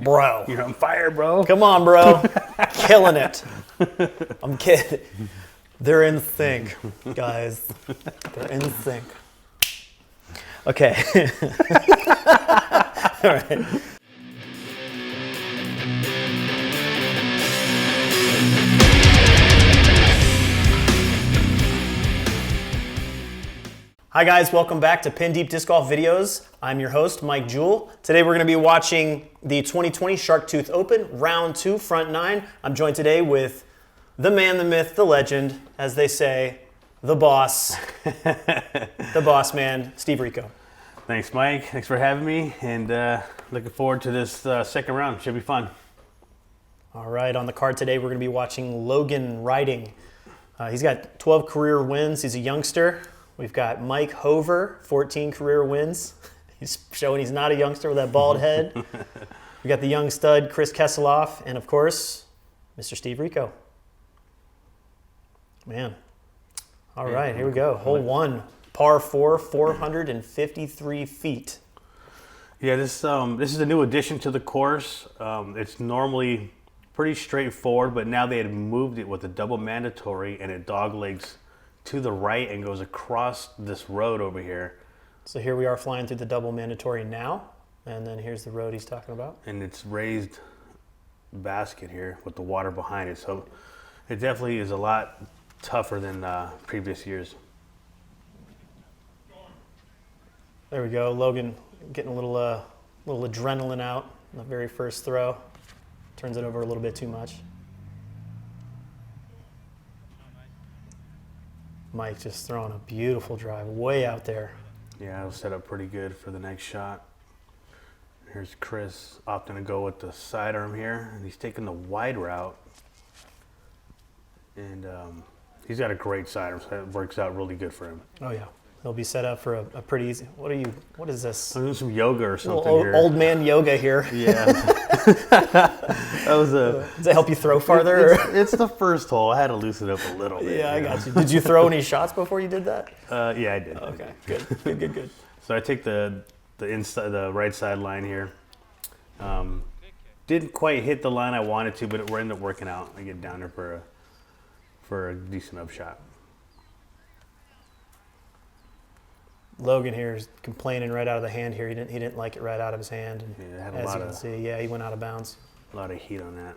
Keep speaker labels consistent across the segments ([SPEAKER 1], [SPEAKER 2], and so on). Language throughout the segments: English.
[SPEAKER 1] Bro.
[SPEAKER 2] You're on fire, bro.
[SPEAKER 1] Come on, bro. Killing it. I'm kidding. They're in sync, guys. They're in sync. Okay. All right. Hi guys, welcome back to Pin Deep Disc Golf Videos. I'm your host, Mike Jewell. Today we're going to be watching the 2020 Shark Tooth Open, Round 2, Front 9. I'm joined today with the man, the myth, the legend, as they say, the boss, the boss man, Steve Rico.
[SPEAKER 2] Thanks, Mike. Thanks for having me, and looking forward to this second round. Should be fun.
[SPEAKER 1] All right, on the card today we're going to be watching Logan Riding. He's got 12 career wins. He's a youngster. We've got Mike Hover, 14 career wins. He's showing he's not a youngster with that bald head. We got the young stud, Chris Kesseloff, and of course, Mr. Steve Rico. Man. All right, here we go. Hole 1, par 4, 453 feet.
[SPEAKER 2] Yeah, this is a new addition to the course. It's normally pretty straightforward, but now they had moved it with a double mandatory, and it doglegs to the right and goes across this road over here.
[SPEAKER 1] So here we are flying through the double mandatory now, and then here's the road he's talking about.
[SPEAKER 2] And it's raised basket here with the water behind it. So it definitely is a lot tougher than previous years.
[SPEAKER 1] There we go. Logan getting a little adrenaline out in the very first throw. Turns it over a little bit too much. Mike just throwing a beautiful drive way out there.
[SPEAKER 2] Yeah, it'll set up pretty good for the next shot. Here's Chris opting to go with the sidearm here, and he's taking the wide route. And he's got a great sidearm, so it works out really good for him.
[SPEAKER 1] Oh yeah, he'll be set up for a pretty easy. What is this?
[SPEAKER 2] I'm doing some yoga or something
[SPEAKER 1] old,
[SPEAKER 2] here.
[SPEAKER 1] Old man yoga here.
[SPEAKER 2] Yeah. That was a.
[SPEAKER 1] Does it help you throw farther?
[SPEAKER 2] It's the first hole. I had to loosen it up a little bit.
[SPEAKER 1] Yeah, I got you. Did you throw any shots before you did that?
[SPEAKER 2] Yeah, I did.
[SPEAKER 1] Okay, good.
[SPEAKER 2] So I take the right side line here. Didn't quite hit the line I wanted to, but it ended up working out. I get down there for a decent upshot.
[SPEAKER 1] Logan here is complaining right out of the hand here. He didn't like it right out of his hand. And
[SPEAKER 2] Yeah, it had
[SPEAKER 1] as you can see, yeah, he went out of bounds.
[SPEAKER 2] A lot of heat on that.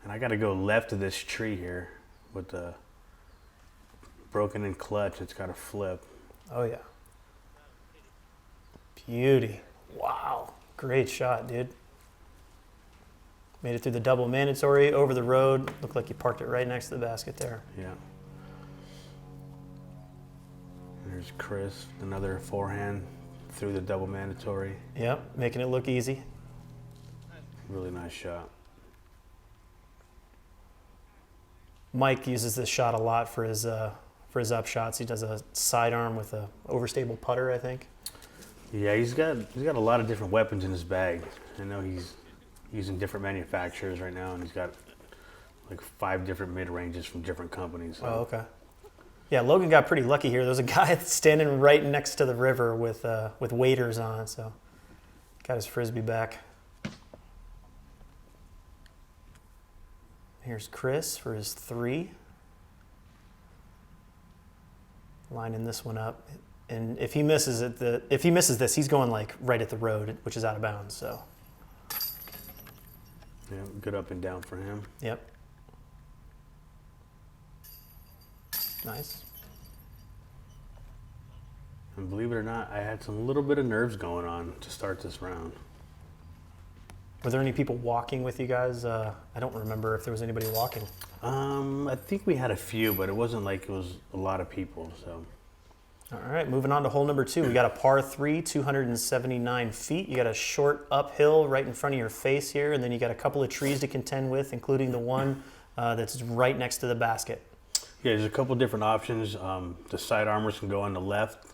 [SPEAKER 2] And I got to go left of this tree here with the broken in clutch. It's got to flip.
[SPEAKER 1] Oh yeah. Beauty. Wow. Great shot, dude. Made it through the double mandatory, over the road. Looked like you parked it right next to the basket there.
[SPEAKER 2] Yeah. There's Chris, another forehand through the double mandatory.
[SPEAKER 1] Yep, making it look easy.
[SPEAKER 2] Really nice shot.
[SPEAKER 1] Mike uses this shot a lot for his up shots. He does a sidearm with a overstable putter, I think.
[SPEAKER 2] Yeah, he's got a lot of different weapons in his bag. I know he's using different manufacturers right now, and he's got like 5 different mid ranges from different companies. So.
[SPEAKER 1] Oh, okay. Yeah, Logan got pretty lucky here. There's a guy standing right next to the river with waders on, so got his frisbee back. Here's Chris for his 3. Lining this one up, and if he misses this, he's going like right at the road, which is out of bounds. So.
[SPEAKER 2] Yeah, good up and down for him.
[SPEAKER 1] Yep. Nice.
[SPEAKER 2] And believe it or not, I had some little bit of nerves going on to start this round.
[SPEAKER 1] Were there any people walking with you guys? I don't remember if there was anybody walking.
[SPEAKER 2] I think we had a few, but it wasn't like it was a lot of people. So.
[SPEAKER 1] All right, moving on to hole number 2. We got a par 3, 279 feet. You got a short uphill right in front of your face here, and then you got a couple of trees to contend with, including the one that's right next to the basket. Yeah,
[SPEAKER 2] there's a couple different options. The side armors can go on the left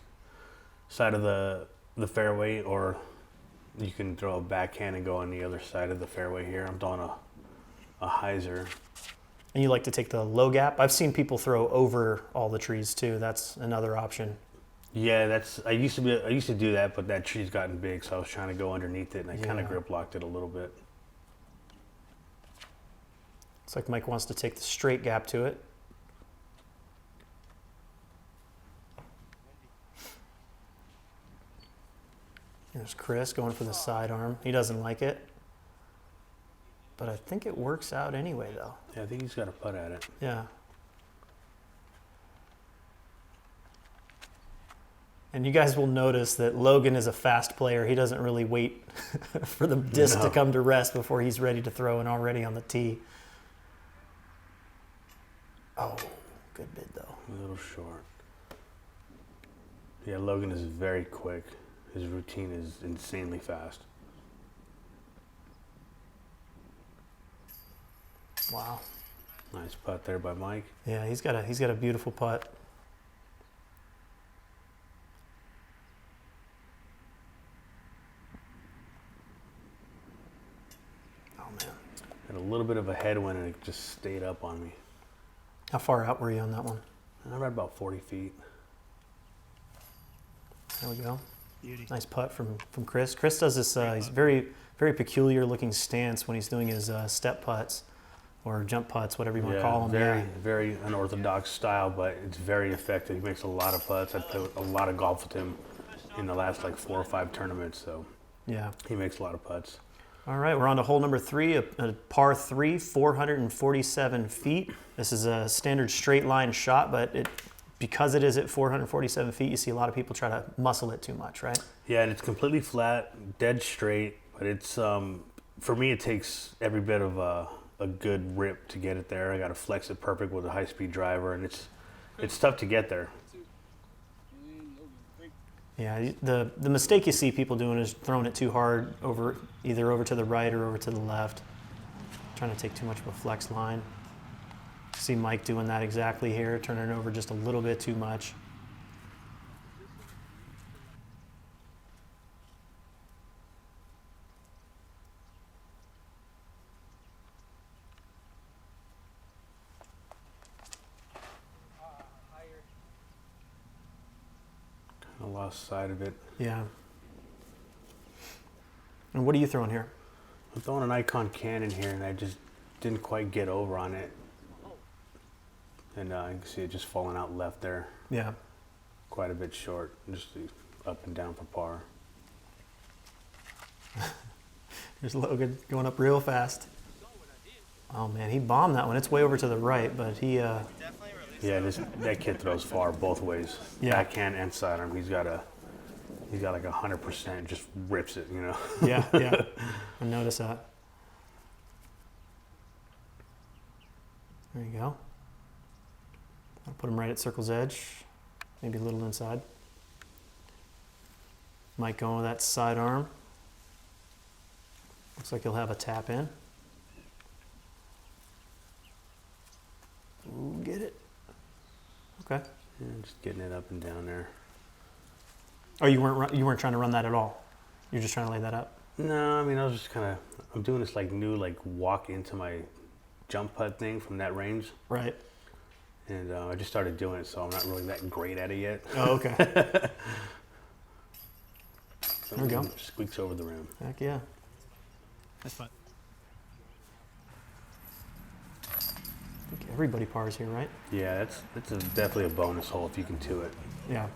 [SPEAKER 2] side of the fairway, or you can throw a backhand and go on the other side of the fairway here. I'm throwing a hyzer.
[SPEAKER 1] And you like to take the low gap? I've seen people throw over all the trees too. That's another option.
[SPEAKER 2] Yeah, I used to do that, but that tree's gotten big, so I was trying to go underneath it, and I kind
[SPEAKER 1] Yeah.
[SPEAKER 2] of grip locked it a little bit.
[SPEAKER 1] Looks like Mike wants to take the straight gap to it. There's Chris going for the sidearm. He doesn't like it. But I think it works out anyway, though.
[SPEAKER 2] Yeah, I think he's got a putt at it.
[SPEAKER 1] Yeah. And you guys will notice that Logan is a fast player. He doesn't really wait for the disc to come to rest before he's ready to throw and already on the tee. Oh, good bid, though.
[SPEAKER 2] A little short. Yeah, Logan is very quick. His routine is insanely fast.
[SPEAKER 1] Wow.
[SPEAKER 2] Nice putt there by Mike.
[SPEAKER 1] Yeah, he's got a beautiful putt. Oh man.
[SPEAKER 2] Had a little bit of a headwind and it just stayed up on me.
[SPEAKER 1] How far out were you on that one?
[SPEAKER 2] I'm at about 40 feet.
[SPEAKER 1] There we go.
[SPEAKER 3] Beauty.
[SPEAKER 1] Nice putt from Chris. Chris does this. He's very peculiar looking stance when he's doing his step putts or jump putts, whatever you want to call them.
[SPEAKER 2] Very unorthodox style, but it's very effective. He makes a lot of putts. I played a lot of golf with him in the last like 4 or 5 tournaments, so
[SPEAKER 1] Yeah.
[SPEAKER 2] he makes a lot of putts.
[SPEAKER 1] All right, we're on to hole number 3, a par 3, 447 feet. This is a standard straight line shot, but because it is at 447 feet, you see a lot of people try to muscle it too much, right?
[SPEAKER 2] Yeah, and it's completely flat, dead straight, but it's for me it takes every bit of a good rip to get it there. I got to flex it perfect with a high-speed driver, and it's tough to get there.
[SPEAKER 1] Yeah, the mistake you see people doing is throwing it too hard either over to the right or over to the left, trying to take too much of a flex line. See Mike doing that exactly here, turning it over just a little bit too much.
[SPEAKER 2] I lost sight of it.
[SPEAKER 1] Yeah. And what are you throwing here?
[SPEAKER 2] I'm throwing an Icon Cannon here, and I just didn't quite get over on it. And you can see it just falling out left there.
[SPEAKER 1] Yeah.
[SPEAKER 2] Quite a bit short, just up and down for par.
[SPEAKER 1] Here's Logan going up real fast. Oh man, he bombed that one. It's way over to the right, but he.
[SPEAKER 2] Yeah, that kid throws far both ways.
[SPEAKER 1] Yeah.
[SPEAKER 2] Backhand and sidearm. He's got like 100%. Just rips it, you know.
[SPEAKER 1] Yeah, yeah. I noticed that. There you go. I'll put him right at circle's edge, maybe a little inside. Mike going with that sidearm. Looks like he'll have a tap in. Ooh, get it. Okay.
[SPEAKER 2] Yeah, just getting it up and down there.
[SPEAKER 1] Oh, you weren't trying to run that at all. You're just trying to lay that up.
[SPEAKER 2] No, I mean I was just I'm doing this new walk into my jump putt thing from that range,
[SPEAKER 1] Right.
[SPEAKER 2] and I just started doing it, so I'm not really that great at it yet.
[SPEAKER 1] Oh, okay. There we go.
[SPEAKER 2] Squeaks over the rim.
[SPEAKER 1] Heck yeah.
[SPEAKER 3] That's fine.
[SPEAKER 1] I think everybody pars here, right?
[SPEAKER 2] Yeah, that's definitely a bonus hole if you can do it.
[SPEAKER 1] Yeah.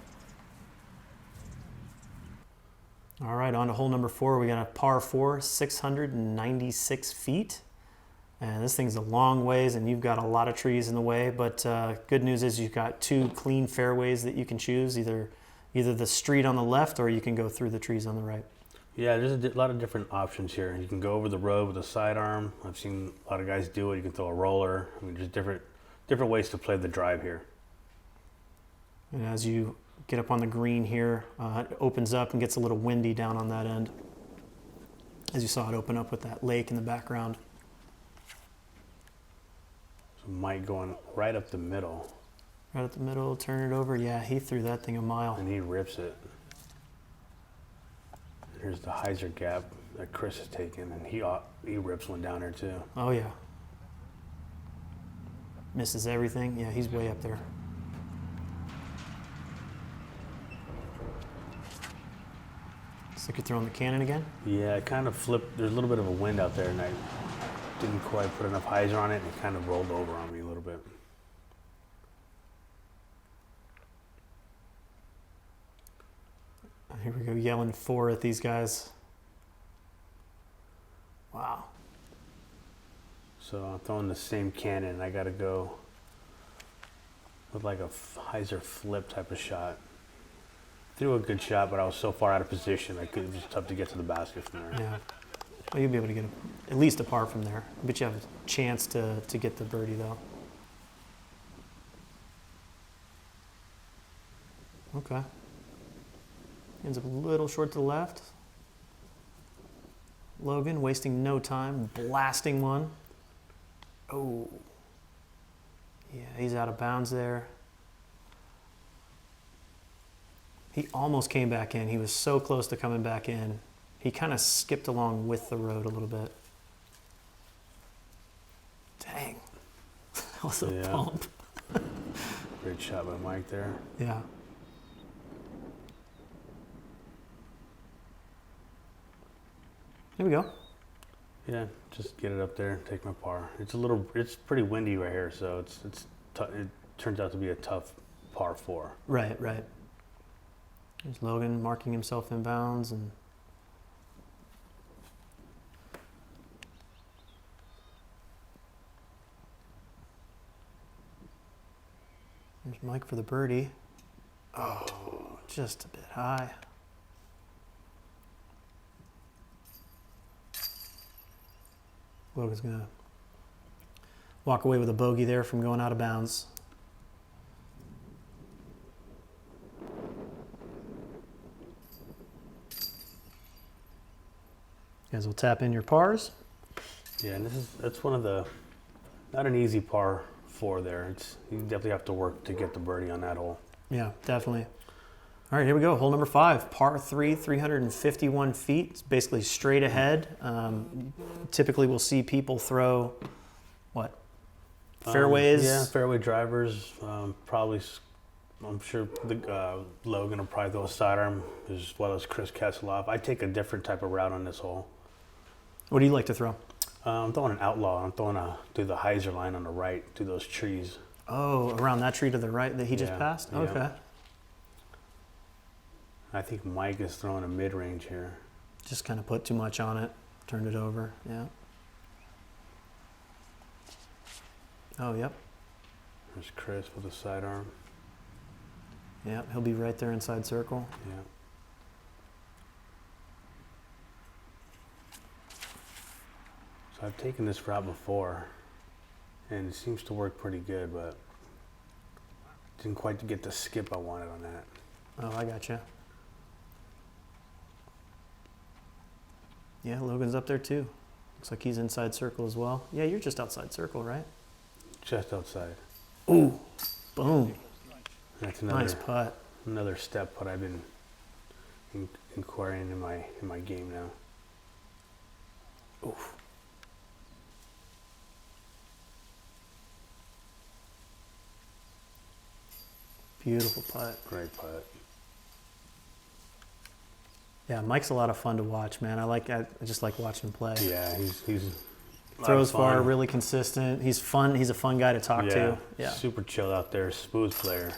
[SPEAKER 1] All right, on to hole number 4. We got a par 4, 696 feet. And this thing's a long ways, and you've got a lot of trees in the way. But good news is you've got 2 clean fairways that you can choose, either the street on the left or you can go through the trees on the right.
[SPEAKER 2] Yeah, there's a lot of different options here. You can go over the road with a sidearm. I've seen a lot of guys do it. You can throw a roller. I mean, there's different ways to play the drive here.
[SPEAKER 1] And as you get up on the green here, it opens up and gets a little windy down on that end. As you saw it open up with that lake in the background.
[SPEAKER 2] So Mike going right up the middle,
[SPEAKER 1] Right at the middle, turn it over. Yeah, he threw that thing a mile.
[SPEAKER 2] and he rips it. Here's the hyzer gap that Chris has taken, and he rips one down there too.
[SPEAKER 1] Oh yeah. Misses everything. Yeah, he's way up there. Looks like you're throwing the cannon again.
[SPEAKER 2] Yeah, it kind of flipped. There's a little bit of a wind out there, and I didn't quite put enough hyzer on it, and it kind of rolled over on me a little bit.
[SPEAKER 1] Here we go, yelling 4 at these guys. Wow.
[SPEAKER 2] So I'm throwing the same cannon. I got to go with like a hyzer flip type of shot. Threw a good shot, but I was so far out of position, it was tough to get to the basket from there.
[SPEAKER 1] Yeah. Well, you'll be able to get at least a par from there. I bet you have a chance to get the birdie, though. Okay. Ends up a little short to the left. Logan wasting no time, blasting one. Oh. Yeah, he's out of bounds there. He almost came back in. He was so close to coming back in. He kind of skipped along with the road a little bit. Dang. That was a bump.
[SPEAKER 2] Great shot by Mike there.
[SPEAKER 1] Yeah. Here we go.
[SPEAKER 2] Yeah, just get it up there, take my par. It's pretty windy right here, so it turns out to be a tough par 4.
[SPEAKER 1] Right, right. There's Logan marking himself in bounds, and there's Mike for the birdie. Oh, just a bit high. Logan's gonna walk away with a bogey there from going out of bounds. You guys will tap in your pars.
[SPEAKER 2] Yeah, and that's one of the, not an easy par 4 there. You definitely have to work to get the birdie on that hole.
[SPEAKER 1] Yeah, definitely. All right, here we go. Hole number 5, par 3, 351 feet. It's basically straight ahead. Typically, we'll see people throw, what, fairways?
[SPEAKER 2] Yeah, fairway drivers. Probably, I'm sure Logan will probably throw a sidearm as well as Chris Kesseloff. I take a different type of route on this hole.
[SPEAKER 1] What do you like to throw?
[SPEAKER 2] I'm throwing an outlaw. I'm throwing through the hyzer line on the right, through those trees.
[SPEAKER 1] Oh, around that tree to the right that he just passed?
[SPEAKER 2] Yeah.
[SPEAKER 1] Okay.
[SPEAKER 2] I think Mike is throwing a mid-range here.
[SPEAKER 1] Just kind of put too much on it, turned it over, yeah. Oh, yep.
[SPEAKER 2] There's Chris with a sidearm.
[SPEAKER 1] Yeah, he'll be right there inside circle.
[SPEAKER 2] Yeah. So I've taken this route before, and it seems to work pretty good, but didn't quite get the skip I wanted on that.
[SPEAKER 1] Oh, I gotcha. Yeah, Logan's up there too. Looks like he's inside circle as well. Yeah, you're just outside circle, right?
[SPEAKER 2] Just outside.
[SPEAKER 1] Ooh, boom.
[SPEAKER 2] That's
[SPEAKER 1] Nice putt.
[SPEAKER 2] another step what I've been inquiring in my game now.
[SPEAKER 1] Oof. Beautiful putt.
[SPEAKER 2] Great putt.
[SPEAKER 1] Yeah, Mike's a lot of fun to watch, man. I just like watching him play.
[SPEAKER 2] Yeah, he's a lot
[SPEAKER 1] Throws
[SPEAKER 2] of fun.
[SPEAKER 1] far, really consistent. He's fun. He's a fun guy to talk to. Yeah.
[SPEAKER 2] Super chill out there, smooth player.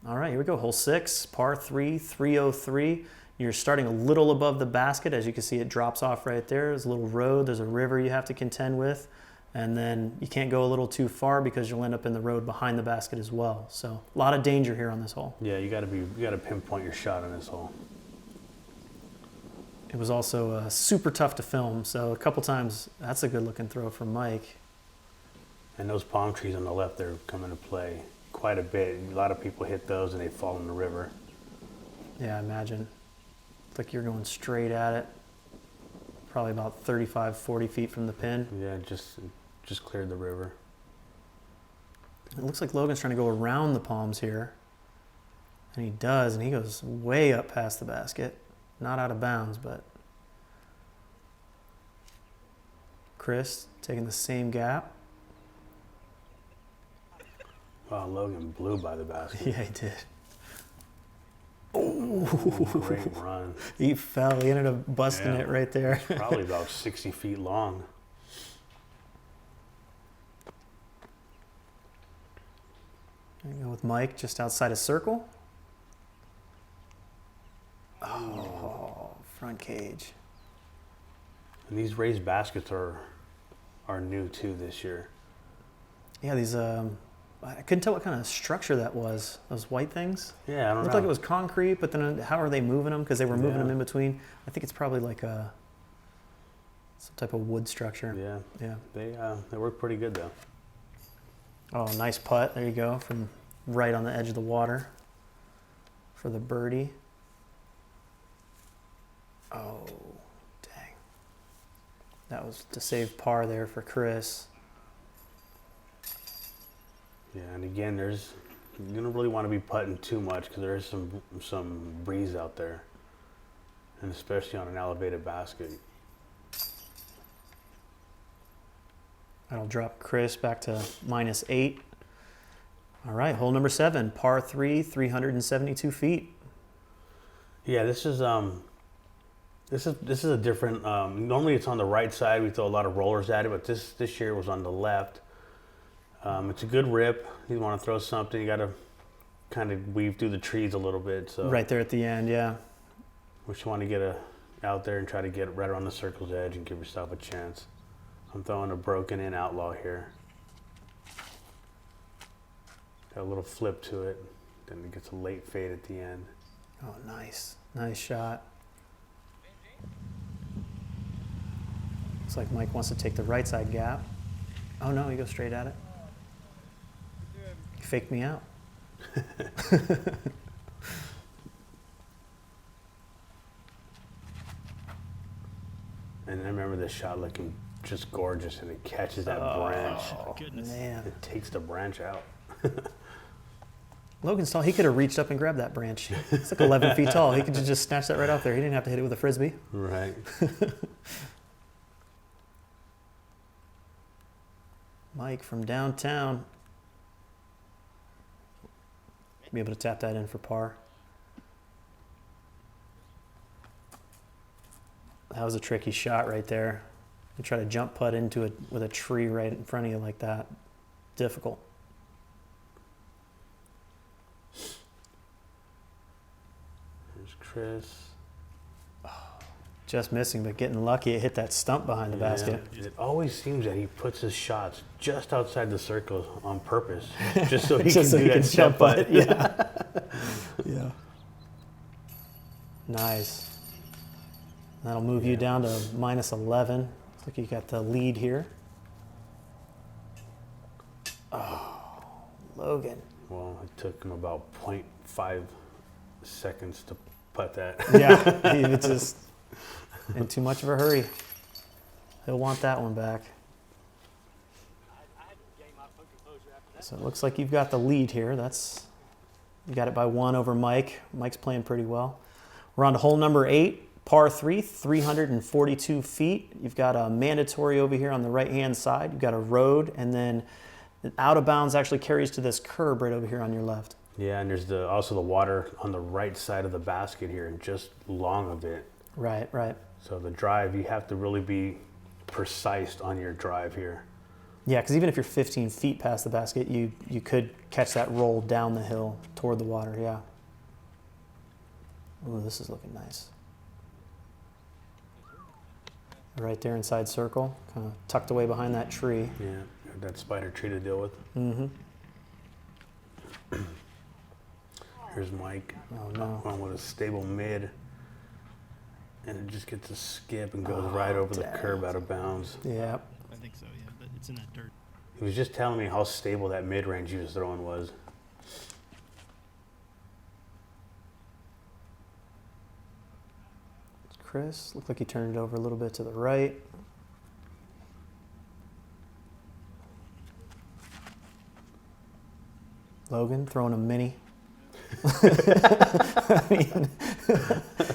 [SPEAKER 1] All right, here we go. Hole 6, par 3, 303. You're starting a little above the basket. As you can see, it drops off right there. There's a little road. There's a river you have to contend with. And then you can't go a little too far because you'll end up in the road behind the basket as well. So a lot of danger here on this hole.
[SPEAKER 2] Yeah, you got to pinpoint your shot on this hole.
[SPEAKER 1] It was also super tough to film. So a couple times, that's a good looking throw from Mike.
[SPEAKER 2] And those palm trees on the left, they're coming to play quite a bit. A lot of people hit those and they fall in the river.
[SPEAKER 1] Yeah, I imagine. It's like you're going straight at it. Probably about 35, 40 feet from the pin.
[SPEAKER 2] Yeah, just cleared the river.
[SPEAKER 1] It looks like Logan's trying to go around the palms here. And he does, and he goes way up past the basket. Not out of bounds, but Chris taking the same gap.
[SPEAKER 2] Wow, Logan blew by the basket.
[SPEAKER 1] Yeah, he did.
[SPEAKER 2] Ooh, great run.
[SPEAKER 1] He fell. He ended up busting
[SPEAKER 2] Yeah.
[SPEAKER 1] it right there.
[SPEAKER 2] Probably about 60 feet long.
[SPEAKER 1] There you go with Mike just outside a circle. Oh, front cage.
[SPEAKER 2] And these raised baskets are new too this year.
[SPEAKER 1] Yeah, these, I couldn't tell what kind of structure that was. Those white things.
[SPEAKER 2] Yeah, I don't
[SPEAKER 1] Looked
[SPEAKER 2] know.
[SPEAKER 1] like it was concrete, but then how are they moving them? Because they were moving
[SPEAKER 2] Yeah.
[SPEAKER 1] them in between. I think it's probably like some type of wood structure.
[SPEAKER 2] Yeah,
[SPEAKER 1] Yeah.
[SPEAKER 2] they work pretty good though.
[SPEAKER 1] Oh, nice putt. There you go. From right on the edge of the water for the birdie. Oh, dang. That was to save par there for Chris.
[SPEAKER 2] Yeah, and again, you don't really want to be putting too much because there is some breeze out there, and especially on an elevated basket.
[SPEAKER 1] That'll drop Chris back to -8. All right, hole number 7, par 3, 372 feet.
[SPEAKER 2] Yeah, this is a different. Normally, it's on the right side. We throw a lot of rollers at it, but this year it was on the left. It's a good rip. You want to throw something, you got to kind of weave through the trees a little bit. So
[SPEAKER 1] Right there at the end, yeah.
[SPEAKER 2] we just want to get out there and try to get right around the circle's edge and give yourself a chance. I'm throwing a broken in outlaw here. Got a little flip to it. Then it gets a late fade at the end.
[SPEAKER 1] Oh, nice. Nice shot. Looks like Mike wants to take the right side gap. Oh, no, he goes straight at it. He faked me out.
[SPEAKER 2] And I remember this shot looking just gorgeous, and it catches that branch.
[SPEAKER 1] Oh,
[SPEAKER 3] goodness.
[SPEAKER 1] man.
[SPEAKER 2] It takes the branch out.
[SPEAKER 1] Logan's tall. He could have reached up and grabbed that branch. It's like 11 feet tall. He could have just snatched that right off there. He didn't have to hit it with a Frisbee.
[SPEAKER 2] Right.
[SPEAKER 1] Mike from downtown. Be able to tap that in for par. That was a tricky shot right there. You try to jump putt into it with a tree right in front of you like that. Difficult.
[SPEAKER 2] There's Chris.
[SPEAKER 1] Just missing, but getting lucky. It hit that stump behind the basket.
[SPEAKER 2] Yeah, it always seems that he puts his shots just outside the circle on purpose, just so he
[SPEAKER 1] Just so
[SPEAKER 2] can
[SPEAKER 1] he
[SPEAKER 2] do
[SPEAKER 1] can
[SPEAKER 2] that jump putt.
[SPEAKER 1] Yeah. Yeah. Nice. That'll move you down to -11. Looks like you got the lead here. Oh, Logan.
[SPEAKER 2] Well, it took him about 0.5 seconds to putt that.
[SPEAKER 1] Yeah, he was just in too much of a hurry. He'll want that one back. So it looks like you've got the lead here. You got it by 1 over Mike. Mike's playing pretty well. We're on to hole number 8, par 3, 342 feet. You've got a mandatory over here on the right-hand side. You've got a road, and then out of bounds actually carries to this curb right over here on your left.
[SPEAKER 2] Yeah, and there's also the water on the right side of the basket here, and just long of it.
[SPEAKER 1] Right, right.
[SPEAKER 2] So the drive, you have to really be precise on your drive here.
[SPEAKER 1] Yeah, because even if you're 15 feet past the basket, you could catch that roll down the hill toward the water, yeah. Ooh, this is looking nice. Right there inside circle, kind of tucked away behind that tree.
[SPEAKER 2] Yeah, got that spider tree to deal with.
[SPEAKER 1] Mm-hmm.
[SPEAKER 2] Here's Mike.
[SPEAKER 1] Oh, no.
[SPEAKER 2] Going with a stable mid. And it just gets a skip and goes right over the
[SPEAKER 1] dang.
[SPEAKER 2] curb out of bounds.
[SPEAKER 1] Yeah.
[SPEAKER 3] I think so, yeah, but it's in that dirt.
[SPEAKER 2] He was just telling me how stable that mid-range he was throwing was.
[SPEAKER 1] Chris, looked like he turned it over a little bit to the right. Logan throwing a mini. I mean,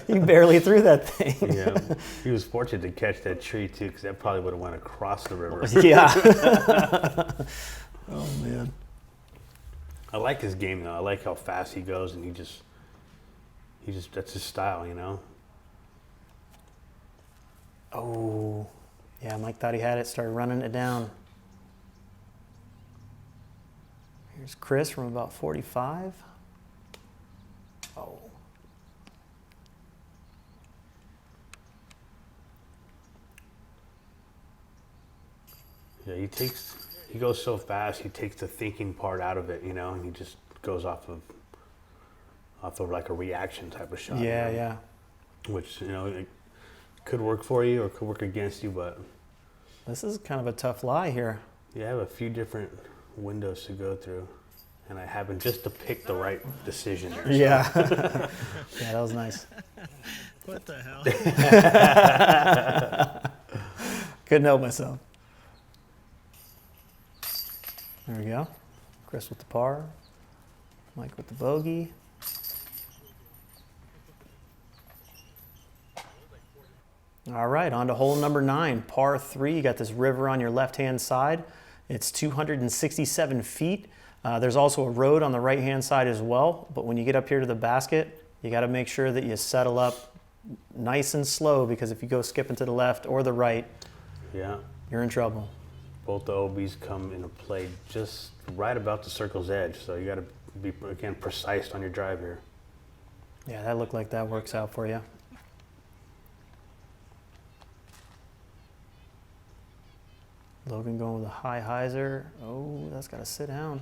[SPEAKER 1] he barely threw that thing.
[SPEAKER 2] Yeah, he was fortunate to catch that tree too, because that probably would have went across the river.
[SPEAKER 1] Yeah. Oh man.
[SPEAKER 2] I like his game though. I like how fast he goes, and that's his style, you know.
[SPEAKER 1] Oh, yeah, Mike thought he had it, started running it down. Here's Chris from about 45. Oh.
[SPEAKER 2] Yeah, he goes so fast, he takes the thinking part out of it, you know, and he just goes off of like a reaction type of shot.
[SPEAKER 1] Yeah,
[SPEAKER 2] you know?
[SPEAKER 1] yeah.
[SPEAKER 2] Which, you know, it could work for you or could work against you, but
[SPEAKER 1] This is kind of a tough lie here.
[SPEAKER 2] you have a few different windows to go through, and I happened just to pick the right decision there. So.
[SPEAKER 1] Yeah. Yeah, that was nice.
[SPEAKER 3] What the hell?
[SPEAKER 1] Couldn't help myself. There we go. Chris with the par. Mike with the bogey. All right, on to hole number 9, par 3. You got this river on your left-hand side. It's 267 feet. There's also a road on the right-hand side as well, but when you get up here to the basket, you got to make sure that you settle up nice and slow, because if you go skipping to the left or the right,
[SPEAKER 2] Yeah.
[SPEAKER 1] you're in trouble.
[SPEAKER 2] Both the OBs come into play just right about the circle's edge, so you got to be, again, precise on your drive here.
[SPEAKER 1] Yeah, that looked like that works out for you. Logan going with a high hyzer. Oh, that's got to sit down.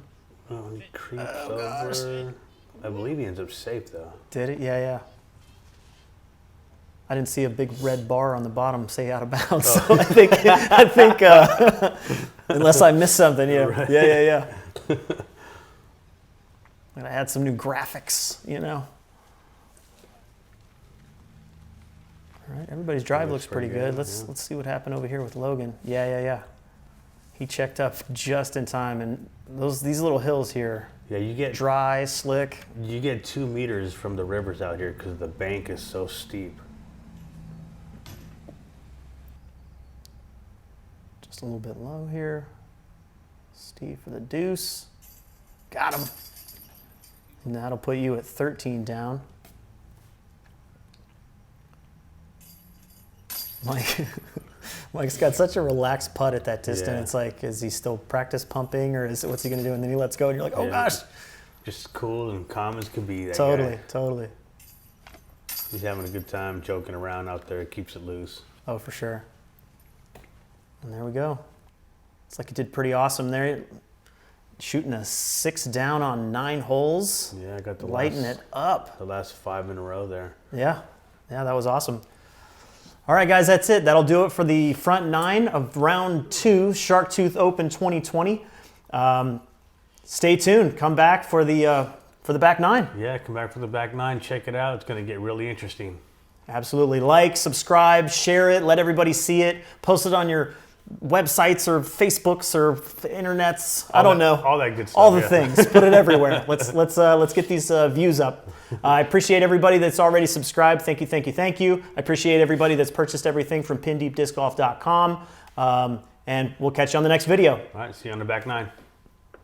[SPEAKER 2] Oh, he creeps over. I believe he ends up safe, though.
[SPEAKER 1] Did it? Yeah, yeah. I didn't see a big red bar on the bottom say out of bounds, so I think unless I missed something, yeah,
[SPEAKER 2] Right.
[SPEAKER 1] yeah. Gotta add some new graphics, you know. All right, everybody's drive looks pretty good. Let's see what happened over here with Logan. Yeah. He checked up just in time, and these little hills here,
[SPEAKER 2] Yeah, you get
[SPEAKER 1] dry, slick.
[SPEAKER 2] You get 2 meters from the rivers out here because the bank is so steep.
[SPEAKER 1] Just a little bit low here. Steve for the deuce. Got him. And that'll put you at 13 down. Mike's got such a relaxed putt at that distance.
[SPEAKER 2] Yeah.
[SPEAKER 1] It's like, is he still practice pumping, or what's he going to do? And then he lets go, and you're like, oh
[SPEAKER 2] Yeah.
[SPEAKER 1] gosh.
[SPEAKER 2] Just cool and calm as can be. That
[SPEAKER 1] Totally.
[SPEAKER 2] guy. He's having a good time joking around out there. Keeps it loose.
[SPEAKER 1] Oh, for sure. And there we go. It's like he did pretty awesome there. Shooting a 6 down on 9 holes.
[SPEAKER 2] Yeah, I got the
[SPEAKER 1] lighting
[SPEAKER 2] last,
[SPEAKER 1] it up.
[SPEAKER 2] the last 5 in a row there.
[SPEAKER 1] Yeah, that was awesome. All right, guys, that's it. That'll do it for the front 9 of round 2, Shark Tooth Open 2020. Stay tuned. Come back for the back 9.
[SPEAKER 2] Yeah, come back for the back 9. Check it out. It's going to get really interesting.
[SPEAKER 1] Absolutely. Like, subscribe, share it, let everybody see it. Post it on your websites or Facebooks or internets. I don't know.
[SPEAKER 2] All that good stuff.
[SPEAKER 1] All the
[SPEAKER 2] yeah.
[SPEAKER 1] things. Put it everywhere. Let's get these views up. I appreciate everybody that's already subscribed. Thank you. I appreciate everybody that's purchased everything from pindeepdiscgolf.com. And we'll catch you on the next video.
[SPEAKER 2] All right, see you on the back 9.